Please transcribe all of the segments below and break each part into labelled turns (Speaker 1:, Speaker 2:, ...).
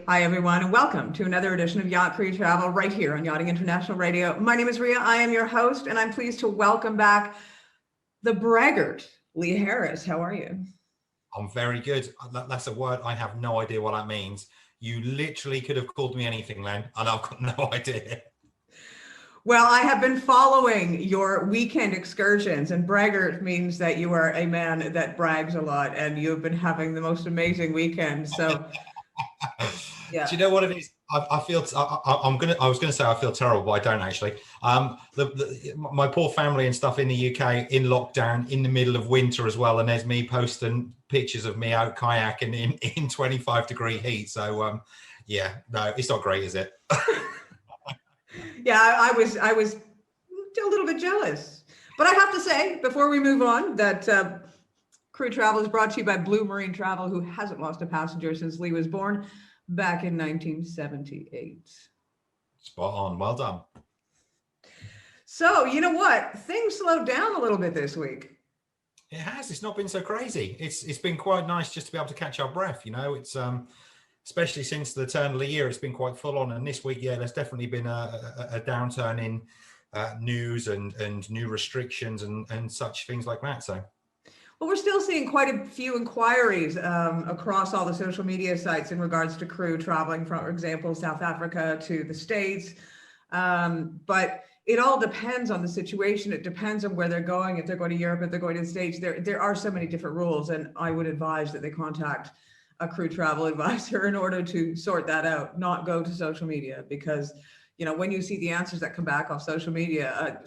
Speaker 1: Hi, everyone, and welcome to another edition of Yachtcrew Travel right here on Yachting International Radio. My name is Ria. I am your host, and I'm pleased to welcome back the braggart, Lee Harris. How are you?
Speaker 2: I'm very good. That's a word I have no idea what that means. You literally could have called me anything, Len, and I've got no idea.
Speaker 1: Well, I have been following your weekend excursions, and braggart means that you are a man that brags a lot, and you've been having the most amazing weekends. So,
Speaker 2: yeah. Do you know what it is? I feel I was gonna say I feel terrible, but I don't actually. My poor family and stuff in the UK in lockdown in the middle of winter as well, and there's me posting pictures of me out kayaking in 25-degree heat. So yeah, no, it's not great, is it?
Speaker 1: Yeah, I was a little bit jealous, but I have to say before we move on that Crew Travel is brought to you by Blue Marine Travel, who hasn't lost a passenger since Lee was born back in 1978.
Speaker 2: Spot on. Well done.
Speaker 1: So, you know what? Things slowed down a little bit this week.
Speaker 2: It has. It's not been so crazy. It's been quite nice just to be able to catch our breath. You know, it's especially since the turn of the year, it's been quite full on. And this week, yeah, there's definitely been a downturn in news and new restrictions and such things like that. So.
Speaker 1: Well, we're still seeing quite a few inquiries across all the social media sites in regards to crew traveling from, for example, South Africa to the States. But it all depends on the situation. It depends on where they're going. If they're going to Europe, if they're going to the States, there are so many different rules. And I would advise that they contact a crew travel advisor in order to sort that out, not go to social media, because, you know, when you see the answers that come back off social media,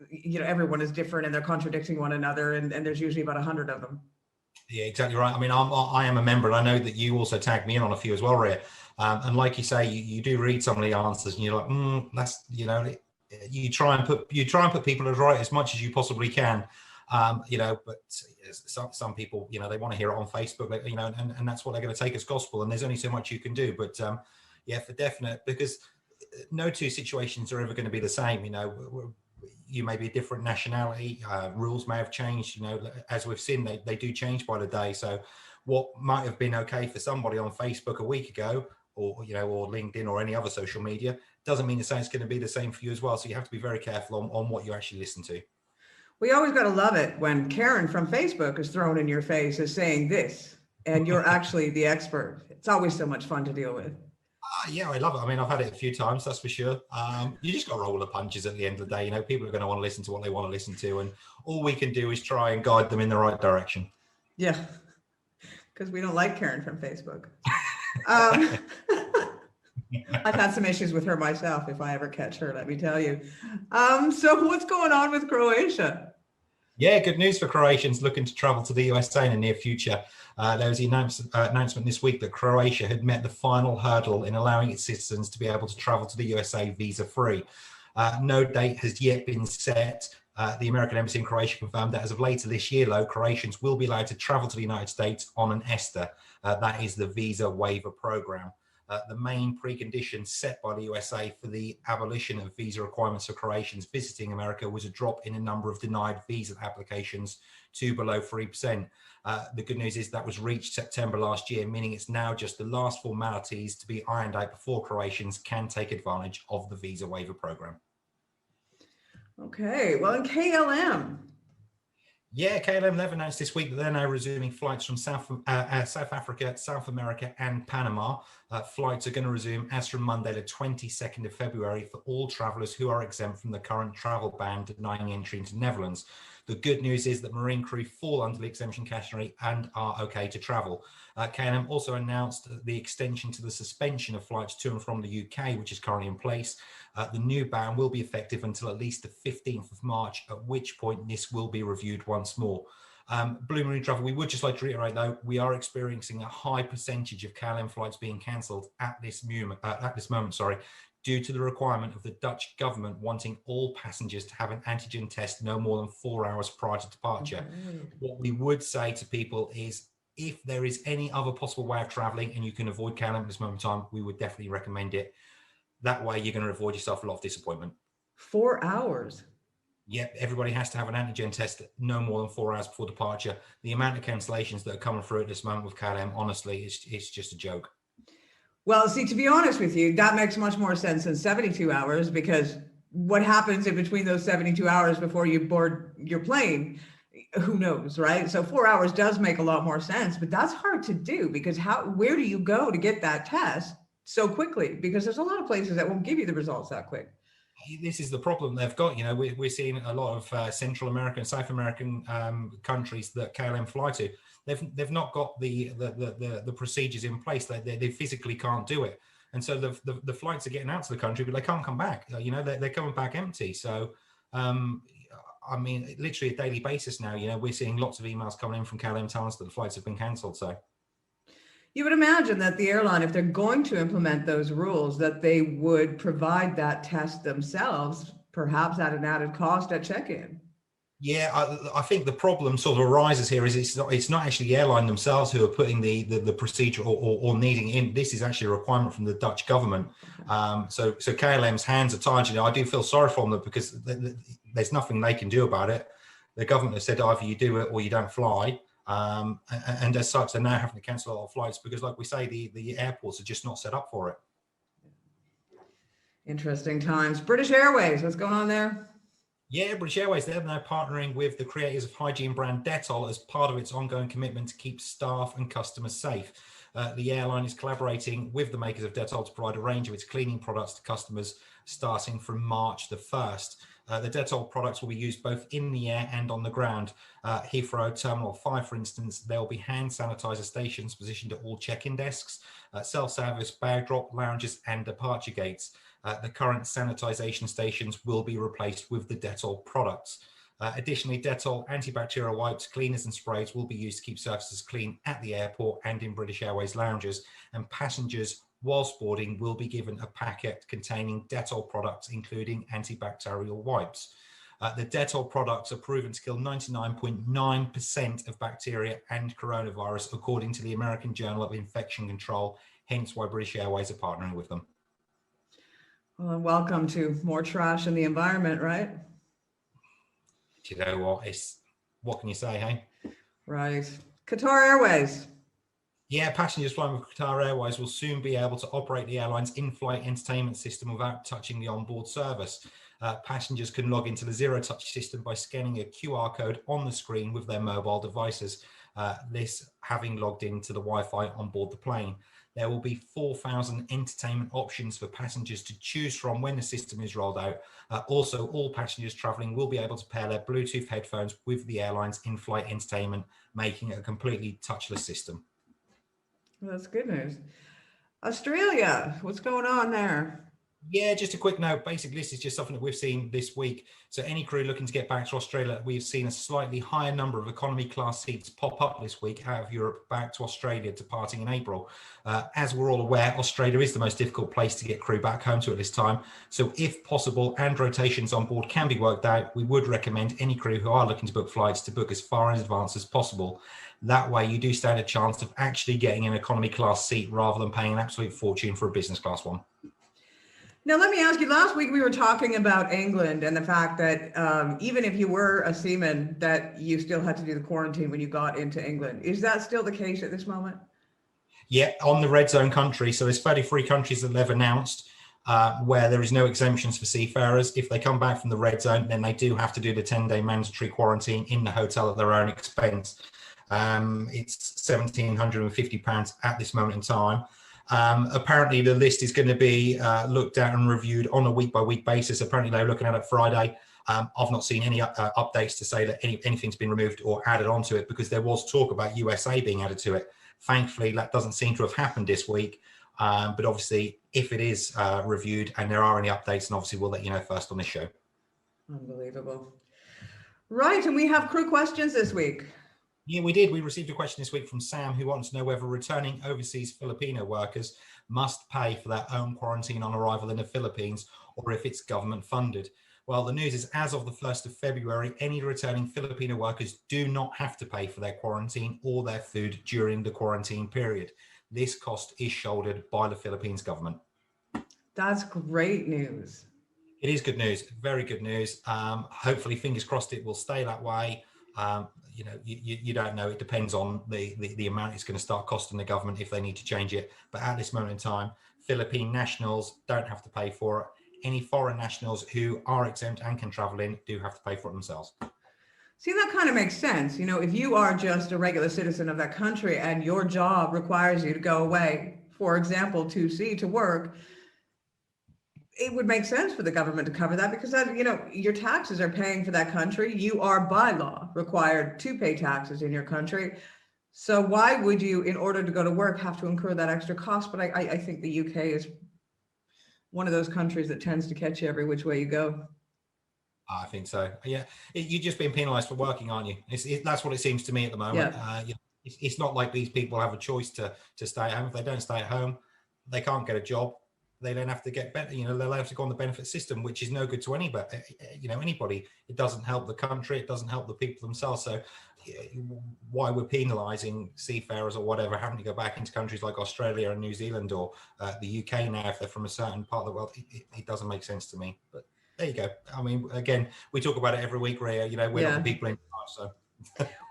Speaker 1: you know, everyone is different and they're contradicting one another, and there's usually about 100 of them.
Speaker 2: Yeah, exactly right. I mean, I am a member, and I know that you also tagged me in on a few as well, Ria. And like you say, you do read some of the answers, and you're like, that's, you know, you try and put people as right as much as you possibly can. You know, but some people, you know, they want to hear it on Facebook, you know, and that's what they're going to take as gospel. And there's only so much you can do. But yeah, for definite, because no two situations are ever going to be the same. You know, you may be a different nationality, rules may have changed, you know, as we've seen, they do change by the day. So what might have been okay for somebody on Facebook a week ago, or, you know, or LinkedIn or any other social media, doesn't mean to say it's going to be the same for you as well. So you have to be very careful on what you actually listen to.
Speaker 1: We always got to love it when Karen from Facebook is thrown in your face as saying this, and you're actually the expert. It's always so much fun to deal with.
Speaker 2: Yeah, I love it. I mean, I've had it a few times, that's for sure. You just got to roll with the punches at the end of the day. You know, people are going to want to listen to what they want to listen to, and all we can do is try and guide them in the right direction.
Speaker 1: Yeah, because we don't like Karen from Facebook. I've had some issues with her myself, if I ever catch her, let me tell you. So what's going on with Croatia?
Speaker 2: Yeah, good news for Croatians looking to travel to the USA in the near future. There was the announcement this week that Croatia had met the final hurdle in allowing its citizens to be able to travel to the USA visa-free. No date has yet been set. The American Embassy in Croatia confirmed that as of later this year, though, Croatians will be allowed to travel to the United States on an ESTA. That is the visa waiver program. The main precondition set by the USA for the abolition of visa requirements for Croatians visiting America was a drop in the number of denied visa applications to below 3%. The good news is that was reached September last year, meaning it's now just the last formalities to be ironed out before Croatians can take advantage of the visa waiver program.
Speaker 1: Okay, well, in KLM.
Speaker 2: Yeah, KLM have announced this week that they're now resuming flights from South Africa, South America, and Panama. Flights are going to resume as from Monday, the 22nd of February, for all travellers who are exempt from the current travel ban denying entry into the Netherlands. The good news is that marine crew fall under the exemption category and are okay to travel. KLM also announced the extension to the suspension of flights to and from the UK, which is currently in place. The new ban will be effective until at least the 15th of March, at which point this will be reviewed once more. Blue Marine Travel, we would just like to reiterate, though, we are experiencing a high percentage of KLM flights being cancelled at this moment, due to the requirement of the Dutch government wanting all passengers to have an antigen test no more than 4 hours prior to departure. What we would say to people is, if there is any other possible way of travelling and you can avoid KLM at this moment in time, we would definitely recommend it. That way you're going to avoid yourself a lot of disappointment.
Speaker 1: 4 hours?
Speaker 2: Yep, everybody has to have an antigen test no more than 4 hours before departure. The amount of cancellations that are coming through at this moment with KLM, honestly, it's just a joke.
Speaker 1: Well, see, to be honest with you, that makes much more sense than 72 hours, because what happens in between those 72 hours before you board your plane? Who knows, right? So 4 hours does make a lot more sense, but that's hard to do, because where do you go to get that test so quickly? Because there's a lot of places that won't give you the results that quick.
Speaker 2: This is the problem they've got. We're seeing a lot of Central American, South American countries that KLM fly to. They've not got the procedures in place. They physically can't do it, and so the flights are getting out to the country, but they can't come back. They're coming back empty. So, I mean, literally a daily basis now. We're seeing lots of emails coming in from KLM telling us that the flights have been cancelled. So.
Speaker 1: You would imagine that the airline, if they're going to implement those rules, that they would provide that test themselves, perhaps at an added cost at check-in.
Speaker 2: Yeah, I think the problem sort of arises here is it's not actually the airline themselves who are putting the procedure or needing in. This is actually a requirement from the Dutch government. So KLM's hands are tied. I do feel sorry for them because there's nothing they can do about it. The government has said either you do it or you don't fly. And as such, they're now having to cancel a lot of flights because, like we say, the airports are just not set up for it.
Speaker 1: Interesting times. British Airways, what's going on there?
Speaker 2: Yeah, British Airways, they're now partnering with the creators of hygiene brand Dettol as part of its ongoing commitment to keep staff and customers safe. The airline is collaborating with the makers of Dettol to provide a range of its cleaning products to customers starting from March the 1st. The Dettol products will be used both in the air and on the ground. Heathrow Terminal 5, for instance, there will be hand sanitizer stations positioned at all check-in desks, self-service bag drop lounges and departure gates. The current sanitization stations will be replaced with the Dettol products. Additionally, Dettol antibacterial wipes, cleaners and sprays will be used to keep surfaces clean at the airport and in British Airways lounges, and passengers whilst boarding will be given a packet containing Dettol products, including antibacterial wipes. The Dettol products are proven to kill 99.9% of bacteria and coronavirus, according to the American Journal of Infection Control, hence why British Airways are partnering with them.
Speaker 1: Well, and welcome to more trash in the environment, right?
Speaker 2: Do you know what? What can you say, hey?
Speaker 1: Right. Qatar Airways.
Speaker 2: Yeah, passengers flying with Qatar Airways will soon be able to operate the airline's in-flight entertainment system without touching the onboard service. Passengers can log into the zero-touch system by scanning a QR code on the screen with their mobile devices, this having logged into the Wi-Fi on board the plane. There will be 4,000 entertainment options for passengers to choose from when the system is rolled out. Also, all passengers traveling will be able to pair their Bluetooth headphones with the airline's in-flight entertainment, making it a completely touchless system.
Speaker 1: Well, that's good news. Australia, what's going on there?
Speaker 2: Yeah, just a quick note. Basically, this is just something that we've seen this week. So any crew looking to get back to Australia, we've seen a slightly higher number of economy class seats pop up this week out of Europe back to Australia, departing in April. As we're all aware, Australia is the most difficult place to get crew back home to at this time. So if possible and rotations on board can be worked out, we would recommend any crew who are looking to book flights to book as far in advance as possible. That way you do stand a chance of actually getting an economy class seat rather than paying an absolute fortune for a business class one.
Speaker 1: Now, let me ask you, last week we were talking about England and the fact that even if you were a seaman, that you still had to do the quarantine when you got into England. Is that still the case at this moment?
Speaker 2: Yeah, on the red zone country. So there's 33 countries that they've announced where there is no exemptions for seafarers. If they come back from the red zone, then they do have to do the 10-day mandatory quarantine in the hotel at their own expense. It's £1,750 at this moment in time. Apparently the list is going to be looked at and reviewed on a week-by-week basis. Apparently they're looking at it Friday. I've not seen any updates to say that anything's been removed or added onto it, because there was talk about USA being added to it. Thankfully, that doesn't seem to have happened this week. But obviously, if it is reviewed and there are any updates, then obviously we'll let you know first on this show.
Speaker 1: Unbelievable. Right, and we have crew questions this week.
Speaker 2: Yeah, we did. We received a question this week from Sam, who wants to know whether returning overseas Filipino workers must pay for their own quarantine on arrival in the Philippines, or if it's government funded. Well, the news is, as of the 1st of February, any returning Filipino workers do not have to pay for their quarantine or their food during the quarantine period. This cost is shouldered by the Philippines government.
Speaker 1: That's great news.
Speaker 2: It is good news, very good news. Hopefully, fingers crossed, it will stay that way. You don't know. It depends on the amount it's going to start costing the government if they need to change it. But at this moment in time, Philippine nationals don't have to pay for it. Any foreign nationals who are exempt and can travel in do have to pay for it themselves.
Speaker 1: See, that kind of makes sense. If you are just a regular citizen of that country and your job requires you to go away, for example, to sea to work, it would make sense for the government to cover that because your taxes are paying for that country. You are by law required to pay taxes in your country. So why would you, in order to go to work, have to incur that extra cost? But I think the UK is one of those countries that tends to catch you every which way you go.
Speaker 2: I think so. Yeah, you're just being penalised for working, aren't you? That's what it seems to me at the moment.
Speaker 1: Yeah.
Speaker 2: It's not like these people have a choice to stay at home. If they don't stay at home, they can't get a job. They don't have to get better. They'll have to go on the benefit system, which is no good to anybody. Anybody. It doesn't help the country. It doesn't help the people themselves. So, why we're penalising seafarers or whatever having to go back into countries like Australia and New Zealand or the UK now if they're from a certain part of the world, it doesn't make sense to me. But there you go. I mean, again, we talk about it every week, Rhea. We're not the people in charge, so.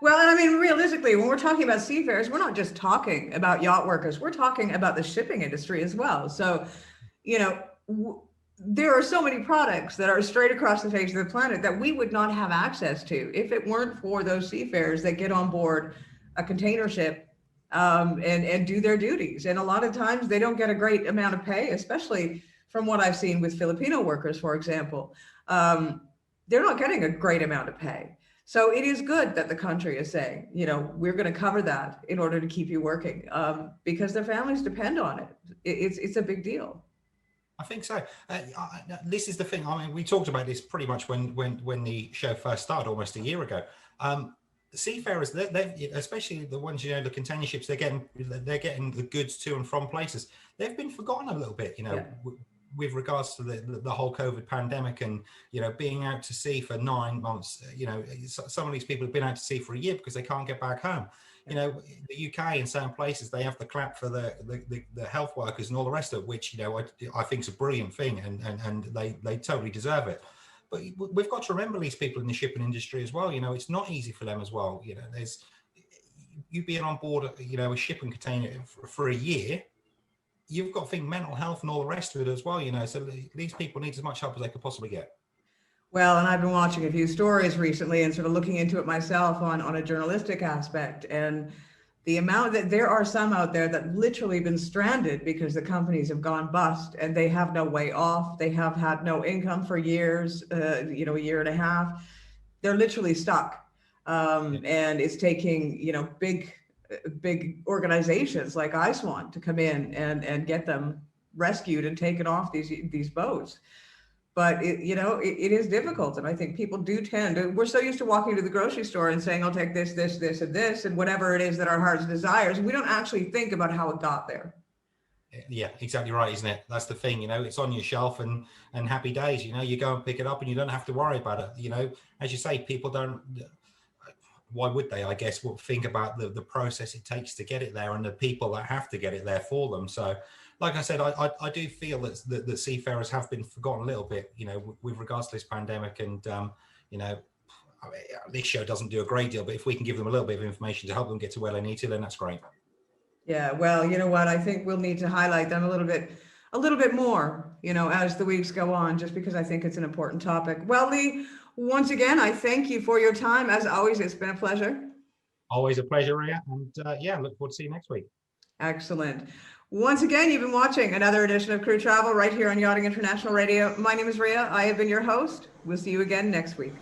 Speaker 1: Well, and I mean, realistically, when we're talking about seafarers, we're not just talking about yacht workers. We're talking about the shipping industry as well. So, there are so many products that are straight across the face of the planet that we would not have access to if it weren't for those seafarers that get on board a container ship and do their duties. And a lot of times they don't get a great amount of pay, especially from what I've seen with Filipino workers, for example. They're not getting a great amount of pay. So it is good that the country is saying, we're going to cover that in order to keep you working because their families depend on it. It's a big deal.
Speaker 2: I think so. This is the thing. I mean, we talked about this pretty much when the show first started almost a year ago. Seafarers, they especially the ones, the container ships, they're getting the goods to and from places. They've been forgotten a little bit, yeah. With regards to the whole COVID pandemic and, being out to sea for 9 months. Some of these people have been out to sea for a year because they can't get back home. The UK in certain places, they have the clap for the health workers and all the rest of it, which, I think is a brilliant thing and they totally deserve it. But we've got to remember these people in the shipping industry as well. It's not easy for them as well. There's you being on board, a shipping container for a year, you've got to think mental health and all the rest of it as well, so these people need as much help as they could possibly get.
Speaker 1: Well, and I've been watching a few stories recently and sort of looking into it myself on a journalistic aspect. And the amount that there are some out there that literally been stranded because the companies have gone bust and they have no way off. They have had no income for years, a year and a half. They're literally stuck. And it's taking, big organizations like ISWAN to come in and get them rescued and taken off these boats. But it is difficult. And I think people do we're so used to walking to the grocery store and saying, I'll take this, this, this, and this, and whatever it is that our hearts desires. We don't actually think about how it got there.
Speaker 2: Yeah, exactly right, isn't it? That's the thing, it's on your shelf and happy days, you go and pick it up and you don't have to worry about it. As you say, people don't, why would they, I guess, think about the process it takes to get it there and the people that have to get it there for them. So, like I said, I do feel that seafarers have been forgotten a little bit, with regards to this pandemic. And, this show doesn't do a great deal, but if we can give them a little bit of information to help them get to where they need to, then that's great.
Speaker 1: Yeah, well, you know what? I think we'll need to highlight them a little bit more, as the weeks go on, just because I think it's an important topic. Well, Lee, once again, I thank you for your time. As always, it's been a pleasure.
Speaker 2: Always a pleasure, Rhea. And look forward to seeing you next week.
Speaker 1: Excellent. Once again, you've been watching another edition of Crew Travel right here on Yachting International Radio. My name is Rhea. I have been your host. We'll see you again next week.